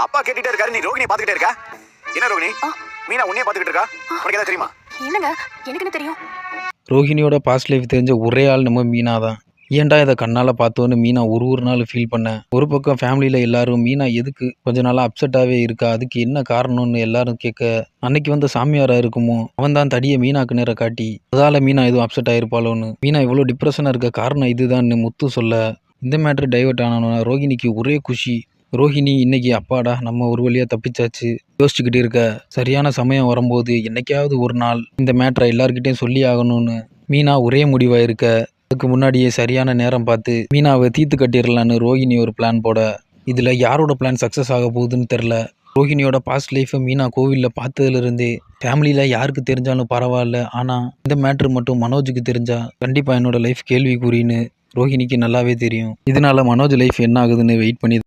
அப்பா கேட்டுட்டே இருக்காரு, நீ ரோகிணி பாத்துக்கிட்டே இருக்க. என்ன ரோகிணி, மீனா உன்னைய பாத்துக்கிட்டு இருக்கா? உனக்கு ஏதாவது தெரியுமா? என்னங்க, எனக்கு என்ன தெரியும்? ரோஹிணியோட பாஸ்ட் லைஃப் தெரிஞ்ச ஒரே ஆள் நம்ம மீனா தான். ஏன்டா இதை கண்ணால் பார்த்தோன்னு மீனா ஒரு நாள் ஃபீல் பண்ணேன். ஒரு பக்கம் ஃபேமிலியில் எல்லாரும் மீனா எதுக்கு கொஞ்ச நாளாக அப்செட்டாகவே இருக்கா, அதுக்கு என்ன காரணம்னு எல்லாரும் கேட்க, அன்னைக்கு வந்த சாமியாராக இருக்குமோ அவன் தான் தடியை மீனாக்கு நேர காட்டி அதால் மீனா எதுவும் அப்செட் ஆகிருப்பாளோன்னு, மீனா இவ்வளோ டிப்ரெஷனாக இருக்க காரணம் இதுதான்னு முத்து சொல்ல, இந்த மேட்ரு டைவர்ட் ஆனோன்னா ரோஹிணிக்கு ஒரே குஷி. ரோஹிணி இன்னைக்கு அப்பாடா நம்ம ஒரு வழியாக தப்பிச்சாச்சு யோசிச்சுக்கிட்டு இருக்க, சரியான சமயம் வரும்போது என்னைக்காவது ஒரு நாள் இந்த மேட்ரை எல்லார்கிட்டையும் சொல்லி ஆகணும்னு மீனா ஒரே முடிவாக இருக்க, அதுக்கு முன்னாடியே சரியான நேரம் பார்த்து மீனாவை தீர்த்து கட்டிடலான்னு ரோஹிணி ஒரு பிளான் போட, இதில் யாரோட பிளான் சக்ஸஸ் ஆக போகுதுன்னு தெரில. ரோஹிணியோட பாஸ்ட் லைஃப்பை மீனா கோவிலில் பார்த்ததுலேருந்தே ஃபேமிலியில் யாருக்கு தெரிஞ்சாலும் பரவாயில்ல, ஆனால் இந்த மேட்ரு மட்டும் மனோஜுக்கு தெரிஞ்சா கண்டிப்பாக என்னோட லைஃப் கேள்விக்குறின்னு ரோஹிணிக்கு நல்லாவே தெரியும். இதனால மனோஜ் லைஃப் என்ன ஆகுதுன்னு வெயிட் பண்ணி